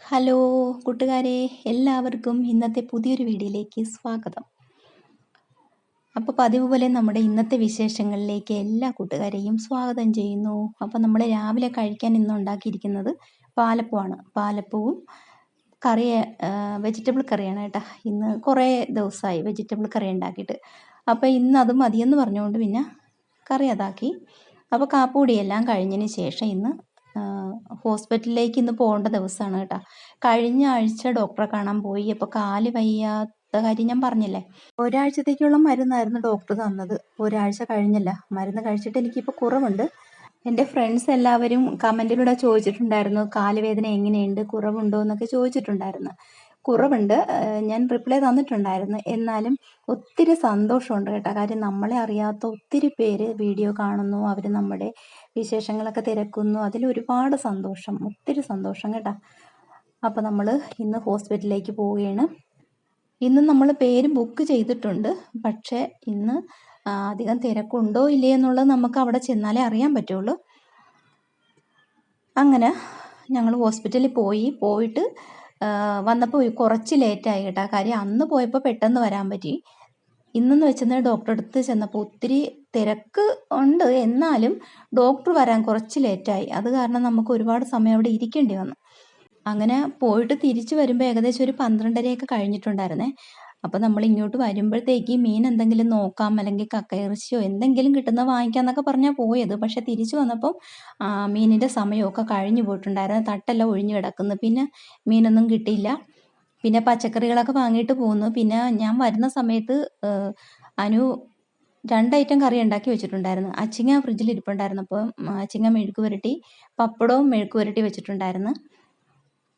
Hello കൂട്ടുകാരെ, എല്ലാവർക്കും ഇന്നത്തെ പുതിയൊരു വീഡിയോയിലേക്ക് സ്വാഗതം. അപ്പോൾ പതിവ് പോലെ നമ്മുടെ ഇന്നത്തെ വിശേഷങ്ങളിലേക്ക് എല്ലാ കൂട്ടുകാരെയും സ്വാഗതം ചെയ്യുന്നു. അപ്പോൾ നമ്മൾ രാവിലെ കഴിക്കാൻ ഇന്ന് ഉണ്ടാക്കിയിരിക്കുന്നത് പാലപ്പമാണ്. പാലപ്പവും കറി, വെജിറ്റബിൾ കറിയാണ് കേട്ടോ. ഇന്ന് കുറേ ദിവസമായി വെജിറ്റബിൾ കറി ഉണ്ടാക്കിയിട്ട്. അപ്പോൾ ഇന്ന് അത് മതിയെന്ന് പറഞ്ഞുകൊണ്ട് പിന്നെ കറി അതാക്കി. അപ്പോൾ കാപ്പുകൂടിയെല്ലാം കഴിഞ്ഞതിന് ശേഷം ഇന്ന് ഹോസ്പിറ്റലിലേക്ക് ഇന്ന് പോകേണ്ട ദിവസമാണ് കേട്ടോ. കഴിഞ്ഞ ആഴ്ച ഡോക്ടറെ കാണാൻ പോയി. അപ്പോൾ കാല് വയ്യാത്ത കാര്യം ഞാൻ പറഞ്ഞില്ലേ. ഒരാഴ്ചത്തേക്കുള്ള മരുന്നായിരുന്നു ഡോക്ടർ തന്നത്. ഒരാഴ്ച കഴിഞ്ഞല്ല, മരുന്ന് കഴിച്ചിട്ട് എനിക്കിപ്പോൾ കുറവുണ്ട്. എൻ്റെ ഫ്രണ്ട്സ് എല്ലാവരും കമൻറ്റിലൂടെ ചോദിച്ചിട്ടുണ്ടായിരുന്നു, കാലുവേദന എങ്ങനെയുണ്ട്, കുറവുണ്ടോ എന്നൊക്കെ ചോദിച്ചിട്ടുണ്ടായിരുന്നു. കുറവുണ്ട്, ഞാൻ റിപ്ലൈ തന്നിട്ടുണ്ടായിരുന്നു. എന്നാലും ഒത്തിരി സന്തോഷമുണ്ട് കേട്ടോ. കാര്യം നമ്മളെ അറിയാത്ത ഒത്തിരി പേര് വീഡിയോ കാണുന്നു, അവർ നമ്മുടെ വിശേഷങ്ങളൊക്കെ തിരക്കുന്നു. അതിലൊരുപാട് സന്തോഷം, ഒത്തിരി സന്തോഷം കേട്ടോ. അപ്പോൾ നമ്മൾ ഇന്ന് ഹോസ്പിറ്റലിലേക്ക് പോവുകയാണ്. ഇന്ന് നമ്മൾ പേര് ബുക്ക് ചെയ്തിട്ടുണ്ട്. പക്ഷേ ഇന്ന് അധികം തിരക്കുണ്ടോ ഇല്ലേ എന്നുള്ളത് നമുക്ക് അവിടെ ചെന്നാലേ അറിയാൻ പറ്റുള്ളൂ. അങ്ങനെ ഞങ്ങൾ ഹോസ്പിറ്റലിൽ പോയിട്ട് വന്നപ്പോൾ കുറച്ച് ലേറ്റായി കേട്ടോ. കാര്യം അന്ന് പോയപ്പോൾ പെട്ടെന്ന് വരാൻ പറ്റി. ഇന്നെന്ന് വെച്ചാൽ ഡോക്ടറെ അടുത്ത് ചെന്നപ്പോൾ ഒത്തിരി തിരക്ക് ഉണ്ട്, എന്നാലും ഡോക്ടർ വരാൻ കുറച്ച് ലേറ്റായി. അത് കാരണം നമുക്ക് ഒരുപാട് സമയം അവിടെ ഇരിക്കേണ്ടി വന്നു. അങ്ങനെ പോയിട്ട് തിരിച്ചു വരുമ്പോൾ ഏകദേശം ഒരു 12:30 കഴിഞ്ഞിട്ടുണ്ടായിരുന്നേ. അപ്പോൾ നമ്മൾ ഇങ്ങോട്ട് വരുമ്പോഴത്തേക്ക് മീൻ എന്തെങ്കിലും നോക്കാം, അല്ലെങ്കിൽ കക്കയിറച്ചിയോ എന്തെങ്കിലും കിട്ടുന്നത് വാങ്ങിക്കാമെന്നൊക്കെ പറഞ്ഞാൽ പോയത്. പക്ഷെ തിരിച്ചു വന്നപ്പം മീനിൻ്റെ സമയമൊക്കെ കഴിഞ്ഞു പോയിട്ടുണ്ടായിരുന്നു. തട്ടെല്ലാം ഒഴിഞ്ഞു കിടക്കുന്നു. പിന്നെ മീനൊന്നും കിട്ടിയില്ല. പിന്നെ പച്ചക്കറികളൊക്കെ വാങ്ങിയിട്ട് പോന്നു. പിന്നെ ഞാൻ വരുന്ന സമയത്ത് അനു 2 ഐറ്റം കറി ഉണ്ടാക്കി വെച്ചിട്ടുണ്ടായിരുന്നു. അച്ചിങ്ങ ഫ്രിഡ്ജിൽ ഇരിപ്പുണ്ടായിരുന്നു. അപ്പോൾ അച്ചിങ്ങ മെഴുക്ക് പുരട്ടി, പപ്പടവും മെഴുക്ക് പുരട്ടി വെച്ചിട്ടുണ്ടായിരുന്നു.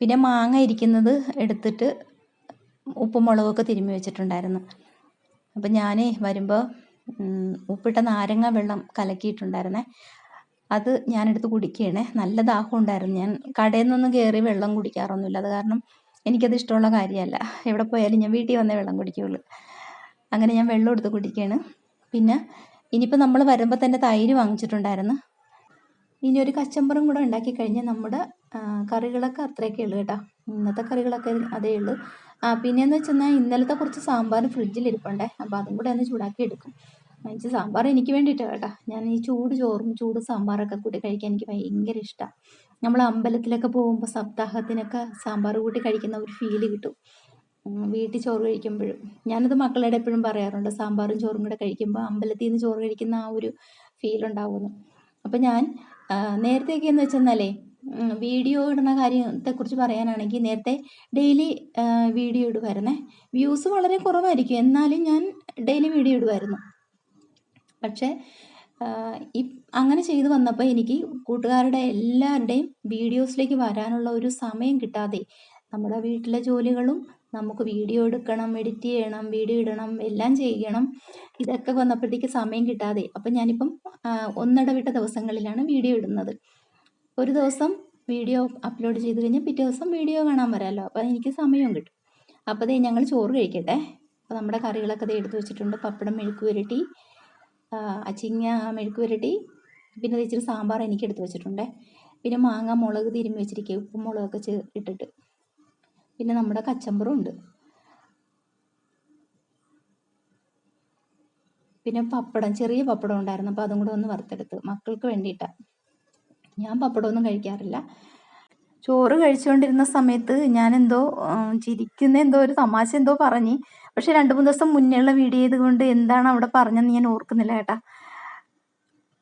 പിന്നെ മാങ്ങ ഇരിക്കുന്നത് എടുത്തിട്ട് ഉപ്പും മുളകൊക്കെ തിരുമ്മി വെച്ചിട്ടുണ്ടായിരുന്നു. അപ്പം ഞാൻ വരുമ്പോൾ ഉപ്പിട്ട നാരങ്ങ വെള്ളം കലക്കിയിട്ടുണ്ടായിരുന്നേ. അത് ഞാനെടുത്ത് കുടിക്കുകയാണേ. നല്ല ദാഹം ഉണ്ടായിരുന്നു. ഞാൻ കടയിൽ നിന്നൊന്നും കയറി വെള്ളം കുടിക്കാറൊന്നുമില്ല. അത് കാരണം എനിക്കത് ഇഷ്ടമുള്ള കാര്യമല്ല. എവിടെ പോയാലും ഞാൻ വീട്ടിൽ വന്നേ വെള്ളം കുടിക്കുകയുള്ളൂ. അങ്ങനെ ഞാൻ വെള്ളം എടുത്ത് കുടിക്കുകയാണ്. പിന്നെ ഇനിയിപ്പോൾ നമ്മൾ വരുമ്പോൾ തന്നെ തൈര് വാങ്ങിച്ചിട്ടുണ്ടായിരുന്നു. ഇനി ഒരു കച്ചമ്പറും കൂടെ ഉണ്ടാക്കി കഴിഞ്ഞാൽ നമ്മുടെ കറികളൊക്കെ അത്രയൊക്കെ ഉള്ളൂ കേട്ടോ. ഇന്നത്തെ കറികളൊക്കെ അതേ ഉള്ളൂ. പിന്നെയെന്ന് വെച്ചാൽ ഇന്നലത്തെ കുറച്ച് സാമ്പാർ ഫ്രിഡ്ജിൽ ഇരിപ്പുണ്ടേ. അപ്പോൾ അതും കൂടെ ഒന്ന് ചൂടാക്കി എടുക്കും. സാമ്പാർ എനിക്ക് വേണ്ടിയിട്ട് കേട്ടോ. ഞാൻ ഈ ചൂട് ചോറും ചൂട് സാമ്പാറൊക്കെ കൂട്ടി കഴിക്കാൻ എനിക്ക് ഭയങ്കര ഇഷ്ടമാണ്. നമ്മൾ അമ്പലത്തിലൊക്കെ പോകുമ്പോൾ സപ്താഹത്തിനൊക്കെ സാമ്പാർ കൂട്ടി കഴിക്കുന്ന ഒരു ഫീല് കിട്ടും. വീട്ടിൽ ചോറ് കഴിക്കുമ്പോഴും ഞാനത് മക്കളുടെ എപ്പോഴും പറയാറുണ്ട്. സാമ്പാറും ചോറും കൂടെ കഴിക്കുമ്പോൾ അമ്പലത്തിൽ നിന്ന് ചോറ് കഴിക്കുന്ന ആ ഒരു ഫീൽ ഉണ്ടാവുന്നു. അപ്പം ഞാൻ നേരത്തെയൊക്കെ എന്ന് വെച്ചെന്നാലേ വീഡിയോ ഇടുന്ന കാര്യത്തെക്കുറിച്ച് പറയാനാണെങ്കിൽ നേരത്തെ ഡെയിലി വീഡിയോ ഇടുമായിരുന്നേ. വ്യൂസ് വളരെ കുറവായിരിക്കും, എന്നാലും ഞാൻ ഡെയിലി വീഡിയോ ഇടുമായിരുന്നു. പക്ഷേ അങ്ങനെ ചെയ്തു വന്നപ്പോൾ എനിക്ക് കൂട്ടുകാരുടെ എല്ലാവരുടെയും വീഡിയോസിലേക്ക് വരാനുള്ള ഒരു സമയം കിട്ടാതെ, നമ്മുടെ വീട്ടിലെ ജോലികളും നമുക്ക് വീഡിയോ എടുക്കണം, എഡിറ്റ് ചെയ്യണം, വീഡിയോ ഇടണം, എല്ലാം ചെയ്യണം. ഇതൊക്കെ വന്നപ്പോഴത്തേക്ക് സമയം കിട്ടാതെ, അപ്പം ഞാനിപ്പം ഒന്നിടവിട്ട ദിവസങ്ങളിലാണ് വീഡിയോ ഇടുന്നത്. ഒരു ദിവസം വീഡിയോ അപ്ലോഡ് ചെയ്ത് കഴിഞ്ഞാൽ പിറ്റേ ദിവസം വീഡിയോ കാണാൻ വരാമല്ലോ. അപ്പോൾ എനിക്ക് സമയവും കിട്ടും. അപ്പോൾ അതേ ഞങ്ങൾ ചോറ് കഴിക്കട്ടെ. അപ്പോൾ നമ്മുടെ കറികളൊക്കെ അത് എടുത്ത് വെച്ചിട്ടുണ്ട്. പപ്പടം മെഴുക്ക് പുരട്ടി, അച്ചിങ്ങ മെഴുക്ക് പുരട്ടി, പിന്നെ ഇച്ചിരി സാമ്പാർ എനിക്ക് എടുത്ത് വെച്ചിട്ടുണ്ട്. പിന്നെ മാങ്ങ മുളക് തിരുമ്മി വെച്ചിരിക്കുക, ഉപ്പും മുളകൊക്കെ ഇട്ടിട്ട്. പിന്നെ നമ്മുടെ കച്ചമ്പറും ഉണ്ട്. പിന്നെ പപ്പടം, ചെറിയ പപ്പടം ഉണ്ടായിരുന്നു. അപ്പോൾ അതും കൂടെ ഒന്ന് വറുത്തെടുത്ത് മക്കൾക്ക് വേണ്ടിയിട്ടാണ്. ഞാൻ പപ്പടമൊന്നും കഴിക്കാറില്ല. ചോറ് കഴിച്ചുകൊണ്ടിരുന്ന സമയത്ത് ഞാനെന്തോ ചിരിക്കുന്ന ഒരു തമാശ എന്തോ പറഞ്ഞ്. പക്ഷെ 2-3 ദിവസം മുന്നേയുള്ള വീഡിയോ ചെയ്തുകൊണ്ട് എന്താണ് അവിടെ പറഞ്ഞതെന്ന് ഞാൻ ഓർക്കുന്നില്ല കേട്ടാ.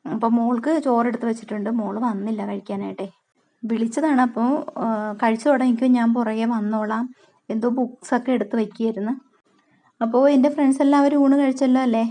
അപ്പോൾ മോൾക്ക് ചോറെടുത്ത് വെച്ചിട്ടുണ്ട്. മോള് വന്നില്ല കഴിക്കാനായിട്ടേ. വിളിച്ചതാണ്. അപ്പോൾ കഴിച്ചു തുടങ്ങിക്കും, ഞാൻ പുറകെ വന്നോളാം, എന്തോ ബുക്സൊക്കെ എടുത്ത് വയ്ക്കുകയായിരുന്നു. അപ്പോൾ എൻ്റെ ഫ്രണ്ട്സ് എല്ലാവരും ഊണ് കഴിച്ചല്ലോ അല്ലേ?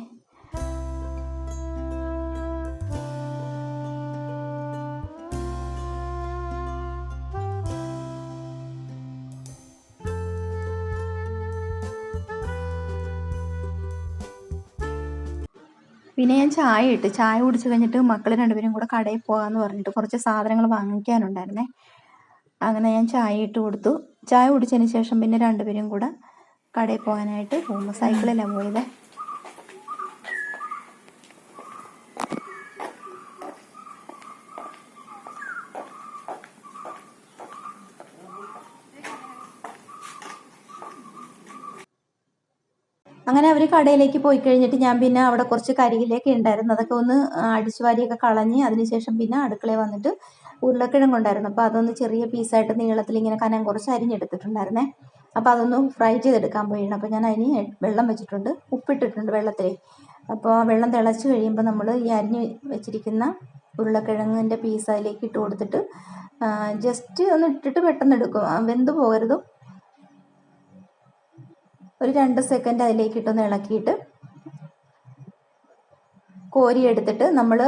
പിന്നെ ഞാൻ ചായ കുടിച്ച് കഴിഞ്ഞിട്ട് മക്കൾ 2 പേരും കൂടെ കടയിൽ പോകാമെന്ന് പറഞ്ഞിട്ട് കുറച്ച് സാധനങ്ങൾ വാങ്ങിക്കാനുണ്ടായിരുന്നേ. അങ്ങനെ ഞാൻ ചായ ഇട്ട് കൊടുത്തു. ചായ കുടിച്ചതിന് ശേഷം പിന്നെ 2 പേരും കൂടെ കടയിൽ പോകാനായിട്ട് പോകുമ്പോൾ സൈക്കിളിലാണ് പോയത്. അങ്ങനെ അവർ കടയിലേക്ക് പോയി കഴിഞ്ഞിട്ട് ഞാൻ പിന്നെ അവിടെ കുറച്ച് കരിയിലൊക്കെ ഉണ്ടായിരുന്നു, അതൊക്കെ ഒന്ന് അടിച്ചു വാരിയൊക്കെ കളഞ്ഞ് അതിനുശേഷം പിന്നെ അടുക്കളയിൽ വന്നിട്ട് ഉരുളക്കിഴങ്ങുണ്ടായിരുന്നു. അപ്പോൾ അതൊന്ന് ചെറിയ പീസായിട്ട് നീളത്തിൽ ഇങ്ങനെ കനം കുറച്ച് അരിഞ്ഞെടുത്തിട്ടുണ്ടായിരുന്നേ. അപ്പോൾ അതൊന്ന് ഫ്രൈ ചെയ്തെടുക്കാൻ പോയിരുന്നു. അപ്പോൾ ഞാൻ അതിന് വെള്ളം വെച്ചിട്ടുണ്ട്, ഉപ്പിട്ടിട്ടുണ്ട് വെള്ളത്തിൽ. അപ്പോൾ വെള്ളം തിളച്ച് കഴിയുമ്പോൾ നമ്മൾ ഈ അരിഞ്ഞ് വെച്ചിരിക്കുന്ന ഉരുളക്കിഴങ്ങിൻ്റെ പീസ് അതിലേക്ക് ഇട്ട് കൊടുത്തിട്ട് ജസ്റ്റ് ഒന്ന് ഇട്ടിട്ട് പെട്ടെന്ന് എടുക്കും, വെന്ത് പോകരുത്. ഒരു 2 സെക്കൻഡ് അതിലേക്ക് ഇട്ടൊന്ന് ഇളക്കിയിട്ട് കോരിയെടുത്തിട്ട് നമ്മൾ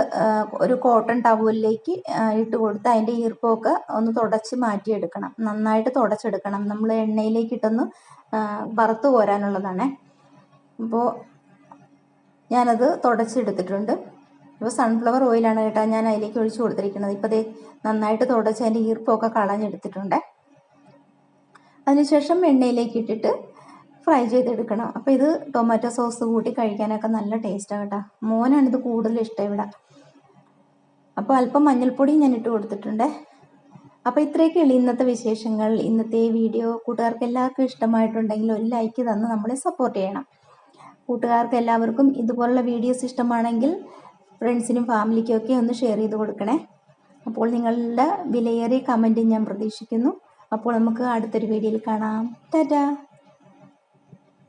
ഒരു കോട്ടൺ ടവലിലേക്ക് ഇട്ട് കൊടുത്ത് അതിൻ്റെ ഈർപ്പമൊക്കെ ഒന്ന് തുടച്ച് മാറ്റിയെടുക്കണം, നന്നായിട്ട് തുടച്ചെടുക്കണം. നമ്മൾ എണ്ണയിലേക്ക് ഇട്ടൊന്ന് വറുത്ത് കോരാനുള്ളതാണേ. അപ്പോൾ ഞാനത് തുടച്ചെടുത്തിട്ടുണ്ട്. ഇപ്പോൾ സൺഫ്ലവർ ഓയിലാണ് കേട്ടോ ഞാൻ അതിലേക്ക് ഒഴിച്ച് കൊടുത്തിരിക്കുന്നത്. ഇപ്പോൾ ദേ നന്നായിട്ട് തുടച്ച് അതിൻ്റെ ഈർപ്പമൊക്കെ കളഞ്ഞെടുത്തിട്ടുണ്ട്. അതിനുശേഷം എണ്ണയിലേക്ക് ഇട്ടിട്ട് ഫ്രൈ ചെയ്തെടുക്കണം. അപ്പോൾ ഇത് ടൊമാറ്റോ സോസ് കൂട്ടി കഴിക്കാനൊക്കെ നല്ല ടേസ്റ്റാണ് കേട്ടോ. മോനാണിത് കൂടുതൽ ഇഷ്ടം ഇവിടെ. അപ്പോൾ അല്പം മഞ്ഞൾപ്പൊടി ഞാൻ ഇട്ട് കൊടുത്തിട്ടുണ്ട്. അപ്പോൾ ഇത്രയൊക്കെയുള്ളൂ ഇന്നത്തെ വിശേഷങ്ങൾ. ഇന്നത്തെ വീഡിയോ കൂട്ടുകാർക്ക് എല്ലാവർക്കും ഇഷ്ടമായിട്ടുണ്ടെങ്കിൽ ഒരു ലൈക്ക് തന്ന് നമ്മളെ സപ്പോർട്ട് ചെയ്യണം. കൂട്ടുകാർക്ക് എല്ലാവർക്കും ഇതുപോലുള്ള വീഡിയോസ് ഇഷ്ടമാണെങ്കിൽ ഫ്രണ്ട്സിനും ഫാമിലിക്കും ഒക്കെ ഒന്ന് ഷെയർ ചെയ്ത് കൊടുക്കണേ. അപ്പോൾ നിങ്ങളുടെ വിലയേറിയ കമൻറ്റ് ഞാൻ പ്രതീക്ഷിക്കുന്നു. അപ്പോൾ നമുക്ക് അടുത്തൊരു വീഡിയോയിൽ കാണാം. ടാറ്റാ.